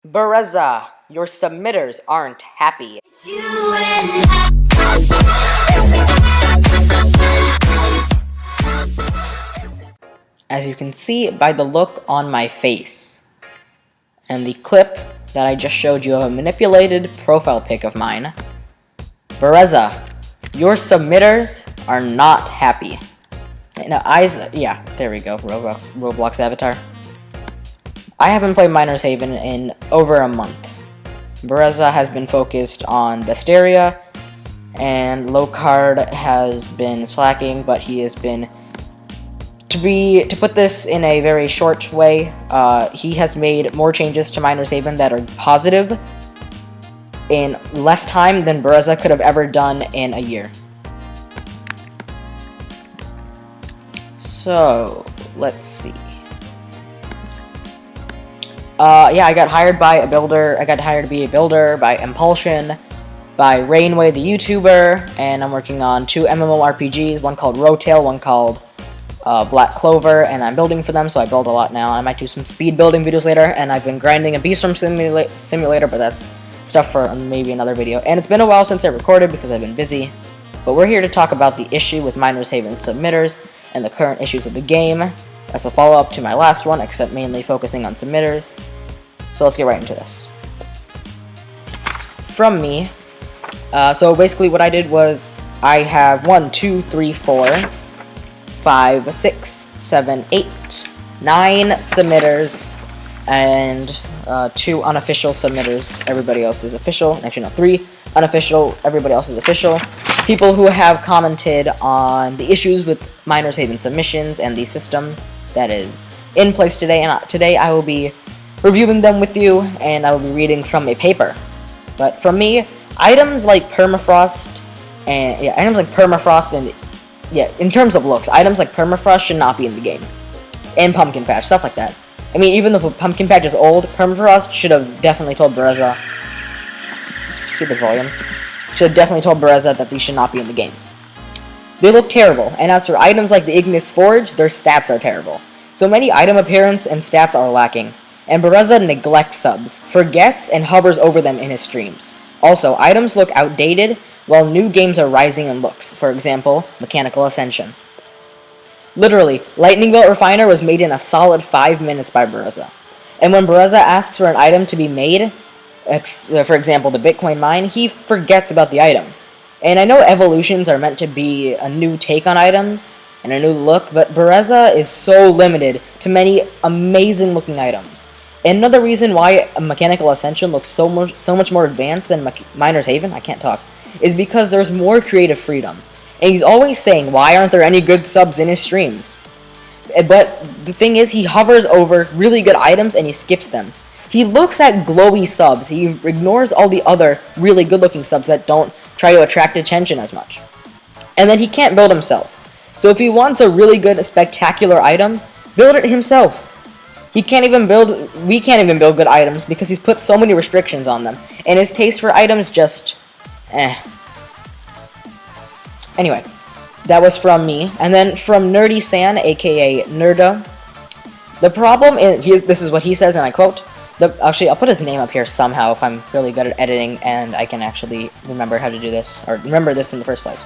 Berezaa, your submitters aren't happy. As you can see by the look on my face and the clip that I just showed you of a manipulated profile pic of mine, Berezaa, your submitters are not happy. Yeah, there we go, Roblox avatar. I haven't played Miner's Haven in over a month. Berezaa has been focused on Bestiaria, and Locard has been slacking, but he has been, to put this in a very short way, he has made more changes to Miner's Haven that are positive in less time than Berezaa could have ever done in a year. So, let's see. Yeah, I got hired by a builder. I got hired to be a builder by Impulsion, by Rainway the YouTuber, and I'm working on 2 MMORPGs, one called Rotail, one called Black Clover, and I'm building for them, so I build a lot now. I might do some speed building videos later, and I've been grinding a Beastorm Simulator, but that's stuff for maybe another video. And it's been a while since I recorded because I've been busy, but we're here to talk about the issue with Miner's Haven submitters and the current issues of the game, as a follow-up to my last one, except mainly focusing on submitters. So let's get right into this. From me, so basically what I did was, I have 1, 2, 3, 4, 5, 6, 7, 8, 9 submitters, and 2 unofficial submitters. Everybody else is official. Actually, no, 3 unofficial. Everybody else is official. People who have commented on the issues with Miner's Haven submissions and the system that is in place today. And today I will be reviewing them with you, and I will be reading from a paper. But from me, items like permafrost and in terms of looks, items like permafrost should not be in the game, and pumpkin patch, stuff like that. I mean, even though pumpkin patch is old, permafrost should have definitely told Berezaa. Stupid volume. Should have definitely told Berezaa that these should not be in the game. They look terrible, and as for items like the Ignis Forge, their stats are terrible. So many item appearance and stats are lacking, and Berezaa neglects subs, forgets, and hovers over them in his streams. Also, items look outdated, while new games are rising in looks, for example, Mechanical Ascension. Literally, Lightning Belt Refiner was made in a solid 5 minutes by Berezaa. And when Berezaa asks for an item to be made, for example, the Bitcoin mine, he forgets about the item. And I know evolutions are meant to be a new take on items and a new look, but Berezaa is so limited to many amazing looking items. And another reason why Mechanical Ascension looks so much more advanced than Miner's Haven, I can't talk, is because there's more creative freedom. And he's always saying, why aren't there any good subs in his streams? But the thing is, he hovers over really good items and he skips them. He looks at glowy subs. He ignores all the other really good looking subs that don't try to attract attention as much. And then he can't build himself. So if he wants a really good, spectacular item, build it himself. We can't even build good items because he's put so many restrictions on them. And his taste for items just, Anyway, that was from me. And then from Nerdy San, aka Nerda. The problem is, this is what he says, and I quote, actually, I'll put his name up here somehow if I'm really good at editing and I can actually remember how to do this, or remember this in the first place.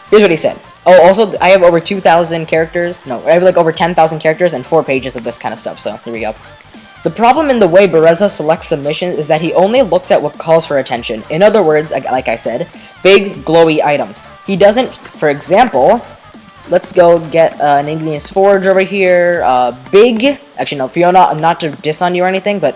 Here's what he said. Oh, also, I have over 2,000 characters. No, I have like over 10,000 characters and 4 pages of this kind of stuff, so here we go. The problem in the way Berezaa selects submissions is that he only looks at what calls for attention. In other words, like I said, big, glowy items. He doesn't, for example, let's go get an Ignis Forge over here, actually no, Fiona, not to diss on you or anything, but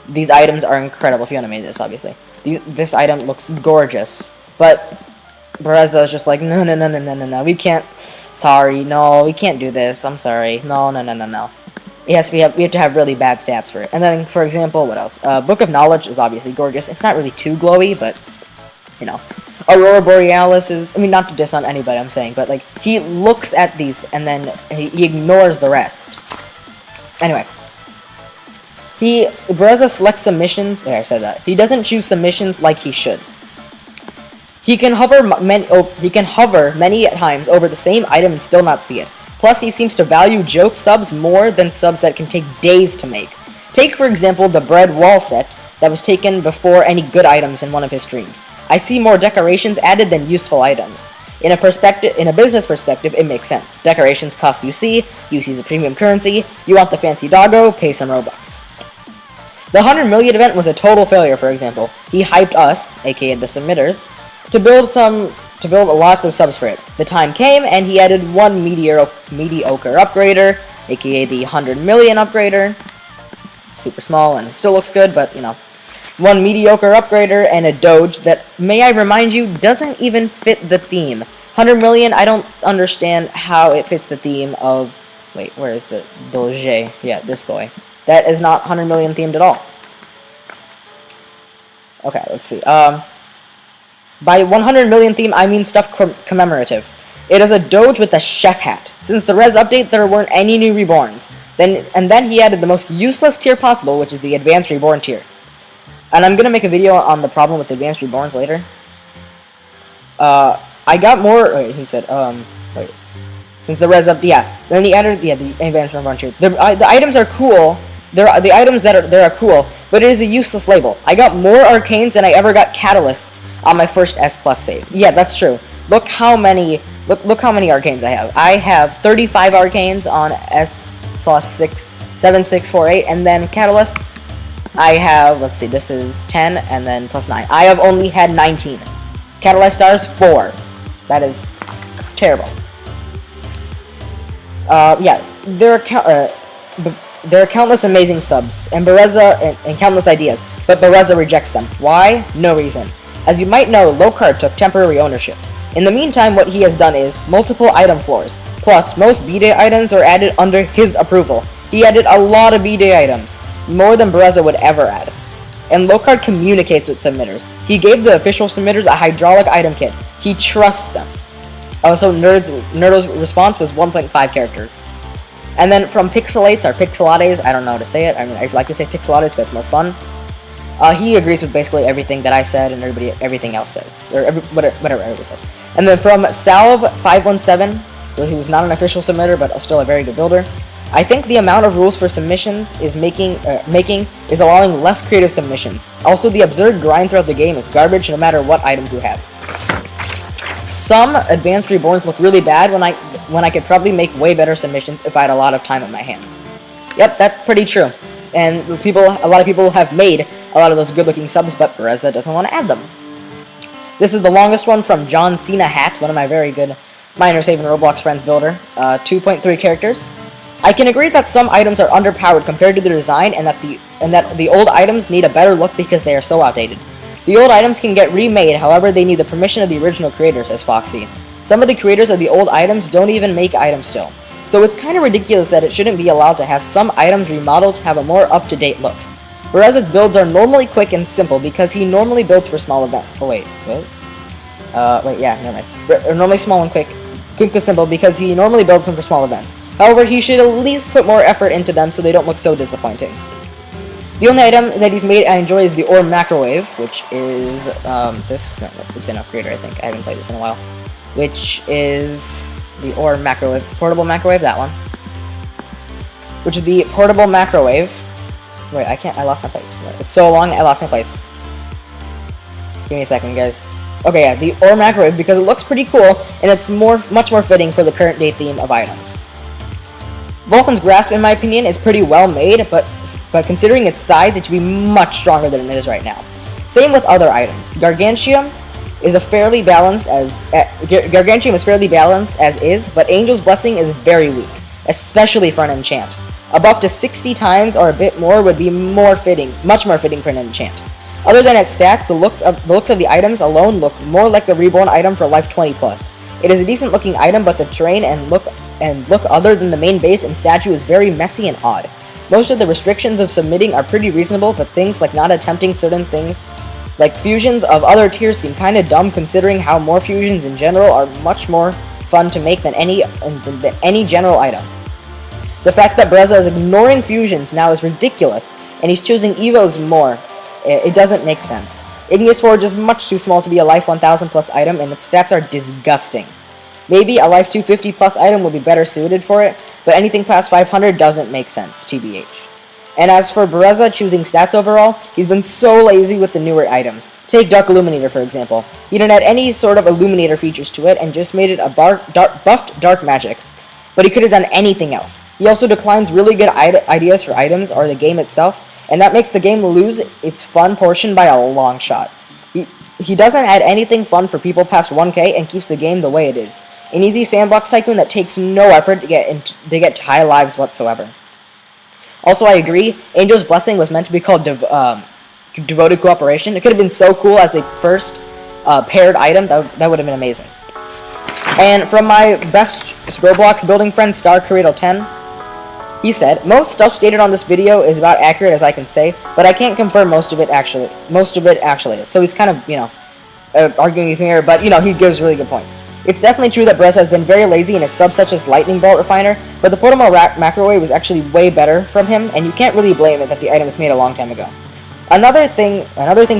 these items are incredible. Fiona made this, obviously. This item looks gorgeous, but Berezaa is just like, no, we can't, sorry, no, we can't do this, I'm sorry, no. We have to have really bad stats for it. And then, for example, what else? Book of Knowledge is obviously gorgeous. It's not really too glowy, but, you know. Aurora Borealis is, I mean, not to diss on anybody, I'm saying, but, like, he looks at these, and then he ignores the rest. Anyway. Berezaa selects submissions, I said that. He doesn't choose submissions like he should. He can hover many times over the same item and still not see it. Plus, he seems to value joke subs more than subs that can take days to make. Take, for example, the bread wall set that was taken before any good items in one of his streams. I see more decorations added than useful items. In a business perspective, it makes sense. Decorations cost UC is a premium currency, you want the fancy doggo, pay some Robux. The 100 million event was a total failure, for example. He hyped us, aka the submitters, to build lots of subs for it. The time came, and he added one mediocre upgrader, aka the 100 million upgrader. Super small and still looks good, but, you know. One mediocre upgrader and a doge that, may I remind you, doesn't even fit the theme. 100 million, I don't understand how it fits the theme of... Wait, where is the doge? Yeah, this boy. That is not 100 million themed at all. Okay, let's see. By 100 million theme, I mean stuff commemorative. It is a doge with a chef hat. Since the res update, there weren't any new reborns. Then he added the most useless tier possible, which is the advanced reborn tier. And I'm gonna make a video on the problem with advanced reborns later. I got more. Wait, he said. Wait. Since the res up, yeah. Then he added, the advanced reborn tier. The items are cool. The items that are cool, but it is a useless label. I got more arcanes than I ever got catalysts on my first S+ save. Yeah, that's true. Look how many arcanes I have. I have 35 arcanes on S+ 7648, and then catalysts. I have, let's see, this is 10 and then plus 9. I have only had 19. Catalyst stars 4. That is terrible. Yeah, there are countless amazing subs, and Berezaa and countless ideas, but Berezaa rejects them. Why? No reason. As you might know, Locard took temporary ownership. In the meantime, what he has done is multiple item floors. Plus, most B-Day items are added under his approval. He added a lot of B-Day items, more than Berezaa would ever add. And Locard communicates with submitters. He gave the official submitters a hydraulic item kit. He trusts them. Also, Nerdo's response was 1.5 characters. And then from Pixelates, or Pixelates, I don't know how to say it. I mean, I like to say Pixelates because it's more fun. He agrees with basically everything that I said and everything else says. Or whatever everybody says. And then from Salve517, who was not an official submitter, but still a very good builder. I think the amount of rules for submissions is is allowing less creative submissions. Also, the absurd grind throughout the game is garbage no matter what items you have. Some advanced reborns look really bad when I could probably make way better submissions if I had a lot of time on my hand. Yep, that's pretty true. And a lot of people have made a lot of those good-looking subs, but Berezaa doesn't want to add them. This is the longest one from John Cena Hat, one of my very good Minor Save and Roblox friends builder. 2.3 characters. I can agree that some items are underpowered compared to their design, and that the old items need a better look because they are so outdated. The old items can get remade, however they need the permission of the original creators, says Foxy. Some of the creators of the old items don't even make items still. So it's kind of ridiculous that it shouldn't be allowed to have some items remodeled to have a more up-to-date look. Berezaa's builds are normally quick and simple because he normally builds for small events. Oh wait, what? Wait, yeah, never mind. Normally small and quick and simple because he normally builds them for small events. However, he should at least put more effort into them so they don't look so disappointing. The only item that he's made I enjoy is the Orb Macrowave, which is, this, no, it's in Upgrader, I think. I haven't played this in a while. Which is the Orb Macrowave, Portable Macrowave, that one. Which is the Portable Macrowave. Wait, I lost my place. It's so long, I lost my place. Give me a second, guys. Okay, yeah, the Orb Macrowave, because it looks pretty cool, and it's much more fitting for the current day theme of items. Vulcan's Grasp, in my opinion, is pretty well made, but considering its size, it should be much stronger than it is right now. Same with other items. Gargantium is fairly balanced as is, but Angel's Blessing is very weak, especially for an enchant. Up to 60 times or a bit more would be much more fitting for an enchant. Other than its stats, the looks of the items alone look more like a reborn item for life 20+. It is a decent looking item, but the terrain and look other than the main base and statue is very messy and odd. Most of the restrictions of submitting are pretty reasonable, but things like not attempting certain things, like fusions of other tiers, seem kinda dumb considering how more fusions in general are much more fun to make than any general item. The fact that Berezaa is ignoring fusions now is ridiculous, and he's choosing Evos more. It doesn't make sense. Igneous Forge is much too small to be a life 1000+ item, and its stats are disgusting. Maybe a life 250+ item will be better suited for it, but anything past 500 doesn't make sense, TBH. And as for Berezaa choosing stats overall, he's been so lazy with the newer items. Take Dark Illuminator for example. He didn't add any sort of Illuminator features to it and just made it a buffed dark magic. But he could have done anything else. He also declines really good ideas for items or the game itself, and that makes the game lose its fun portion by a long shot. He doesn't add anything fun for people past 1K and keeps the game the way it is. An easy sandbox tycoon that takes no effort to get to high lives whatsoever. Also, I agree, Angel's Blessing was meant to be called Devoted Cooperation. It could have been so cool as the first paired item. That would have been amazing. And from my best Roblox building friend, StarCurrido10, he said, most stuff stated on this video is about accurate as I can say, but I can't confirm most of it actually is. So he's kind of, arguing with me here, but, he gives really good points. It's definitely true that Berezaa has been very lazy in his subs such as Lightning Bolt Refiner, but the Portable Macrowave was actually way better from him, and you can't really blame it that the item was made a long time ago. Another thing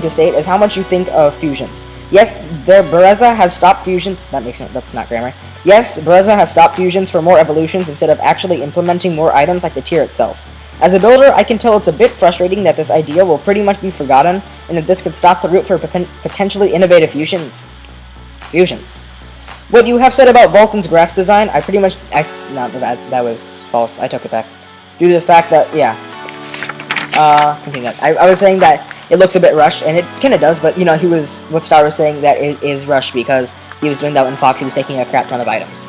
to state is how much you think of fusions. Yes, Berezaa has stopped fusions. That's not grammar. Yes, Berezaa has stopped fusions for more evolutions instead of actually implementing more items like the tier itself. As a builder, I can tell it's a bit frustrating that this idea will pretty much be forgotten, and that this could stop the route for potentially innovative fusions. What you have said about Vulcan's grasp design, that was false. I took it back. Due to the fact that, continue. I was saying that it looks a bit rushed, and it kind of does, but, what Star was saying, that it is rushed because he was doing that when Foxy was taking a crap ton of items.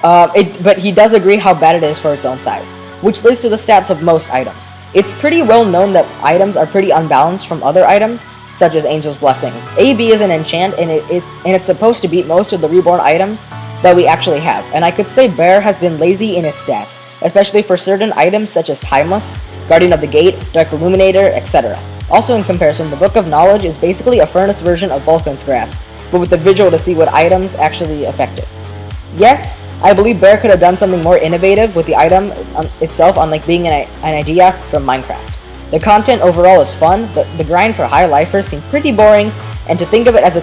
But he does agree how bad it is for its own size, which leads to the stats of most items. It's pretty well known that items are pretty unbalanced from other items, such as Angel's Blessing. AB is an enchant, and it's supposed to beat most of the reborn items that we actually have, and I could say Bear has been lazy in his stats, especially for certain items such as Timeless, Guardian of the Gate, Dark Illuminator, etc. Also in comparison, the Book of Knowledge is basically a furnace version of Vulcan's Grasp, but with the visual to see what items actually affect it. Yes, I believe Bear could have done something more innovative with the item itself, unlike being an idea from Minecraft. The content overall is fun, but the grind for high lifers seemed pretty boring, and to think of it as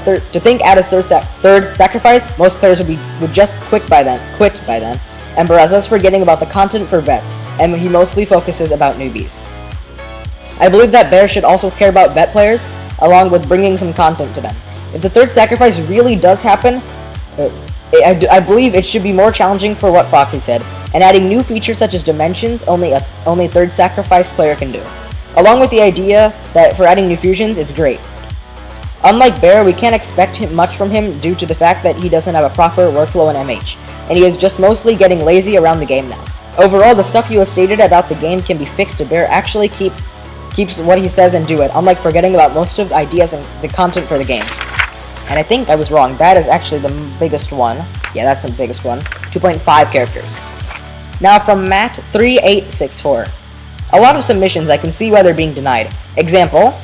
third sacrifice, most players would just quit by then. And Berezaa's forgetting about the content for vets, and he mostly focuses about newbies. I believe that Bear should also care about vet players, along with bringing some content to them. If the third sacrifice really does happen, I believe it should be more challenging for what Foxy said, and adding new features such as dimensions only third sacrifice player can do. Along with the idea that for adding new fusions is great. Unlike Bear, we can't expect much from him due to the fact that he doesn't have a proper workflow in MH, and he is just mostly getting lazy around the game now. Overall, the stuff you have stated about the game can be fixed if Bear actually keeps what he says and do it, unlike forgetting about most of the ideas and the content for the game. And I think I was wrong. That is actually the biggest one. Yeah, that's the biggest one. 2.5 characters. Now from Matt3864. A lot of submissions, I can see why they're being denied. Example,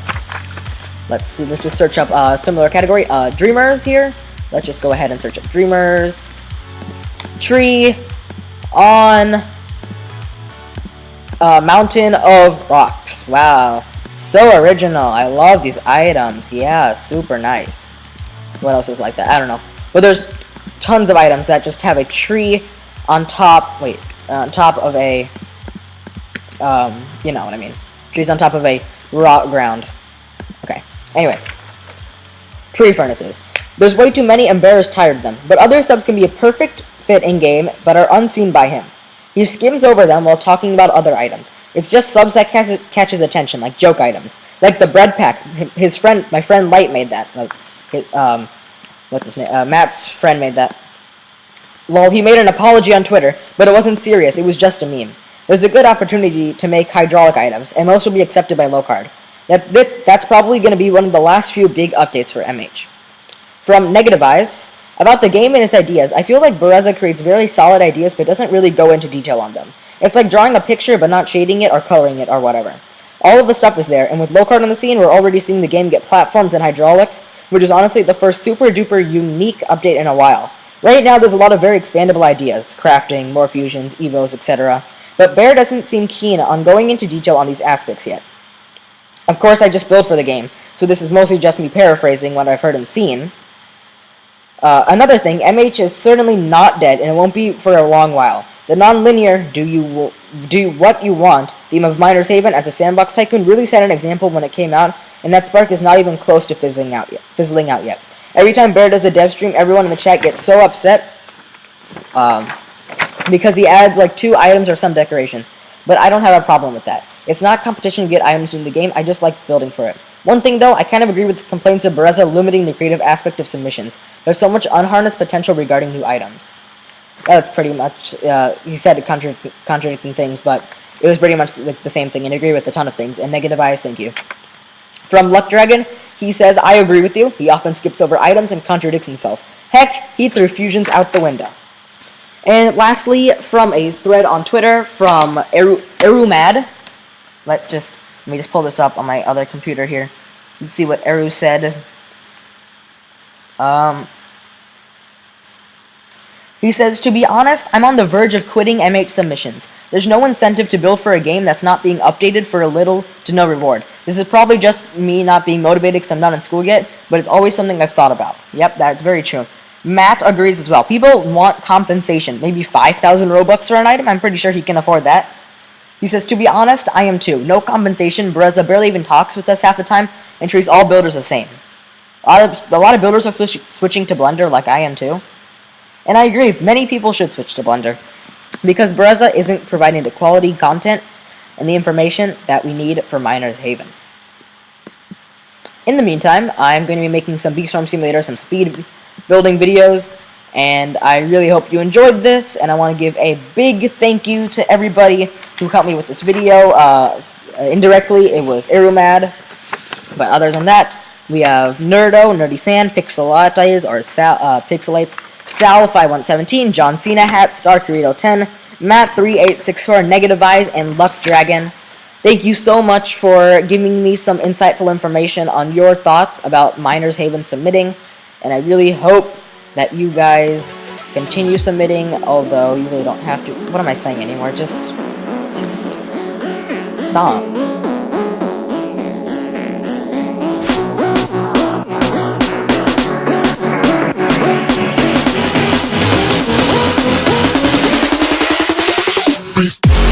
let's just search up a similar category. Dreamers here. Let's just go ahead and search up Dreamers. Tree on Mountain of Rocks. Wow. So original. I love these items. Yeah, super nice. What else is like that? I don't know. But there's tons of items that just have a tree on top. On top of a. You know what I mean. Trees on top of a raw ground. Okay. Anyway. Tree furnaces. There's way too many and Bear is tired of them. But other subs can be a perfect fit in-game, but are unseen by him. He skims over them while talking about other items. It's just subs that catch his attention, like joke items. Like the bread pack. My friend Light made that. What's his name? Matt's friend made that. Well, he made an apology on Twitter, but it wasn't serious. It was just a meme. There's a good opportunity to make hydraulic items, and most will be accepted by low-card. That's probably going to be one of the last few big updates for MH. From Negative Eyes, about the game and its ideas, I feel like Berezaa creates very solid ideas but doesn't really go into detail on them. It's like drawing a picture but not shading it or coloring it or whatever. All of the stuff is there, and with low-card on the scene, we're already seeing the game get platforms and hydraulics, which is honestly the first super-duper unique update in a while. Right now, there's a lot of very expandable ideas, crafting, more fusions, evos, etc., but Bear doesn't seem keen on going into detail on these aspects yet. Of course, I just build for the game, so this is mostly just me paraphrasing what I've heard and seen. Another thing, MH is certainly not dead, and it won't be for a long while. The non-linear do what you want theme of Miners Haven as a sandbox tycoon really set an example when it came out, and that spark is not even close to fizzling out yet. Every time Bear does a dev stream, everyone in the chat gets so upset because he adds like 2 items or some decorations. But I don't have a problem with that. It's not competition to get items in the game, I just like building for it. One thing though, I kind of agree with the complaints of Berezaa limiting the creative aspect of submissions. There's so much unharnessed potential regarding new items. That's pretty much, he said contradicting things, but it was pretty much the same thing, and I agree with a ton of things. And Negative Eyes, thank you. From Luck Dragon, he says, I agree with you. He often skips over items and contradicts himself. Heck, he threw fusions out the window. And lastly, from a thread on Twitter from Erumad. Let me just pull this up on my other computer here. Let's see what Eru said. He says, to be honest, I'm on the verge of quitting MH submissions. There's no incentive to build for a game that's not being updated for a little to no reward. This is probably just me not being motivated because I'm not in school yet, but it's always something I've thought about. Yep, that's very true. Matt agrees as well. People want compensation. Maybe 5,000 Robux for an item? I'm pretty sure he can afford that. He says, to be honest, I am too. No compensation. Berezaa barely even talks with us half the time and treats all builders the same. A lot of builders are switching to Blender like I am too. And I agree, many people should switch to Blender, because Berezaa isn't providing the quality content and the information that we need for Miners Haven. In the meantime, I'm going to be making some Beastorm Simulator, some speed building videos, and I really hope you enjoyed this, and I want to give a big thank you to everybody who helped me with this video. Indirectly, it was Erumad, but other than that, we have Nerdo, Nerdy Sand, Pixelates, or Pixelates, Sal5117, John Cena Hat, Starkerito10, Matt3864, Negative Eyes, and Luck Dragon. Thank you so much for giving me some insightful information on your thoughts about Miners Haven submitting, and I really hope that you guys continue submitting, although you really don't have to. What am I saying anymore? Just stop. Peace.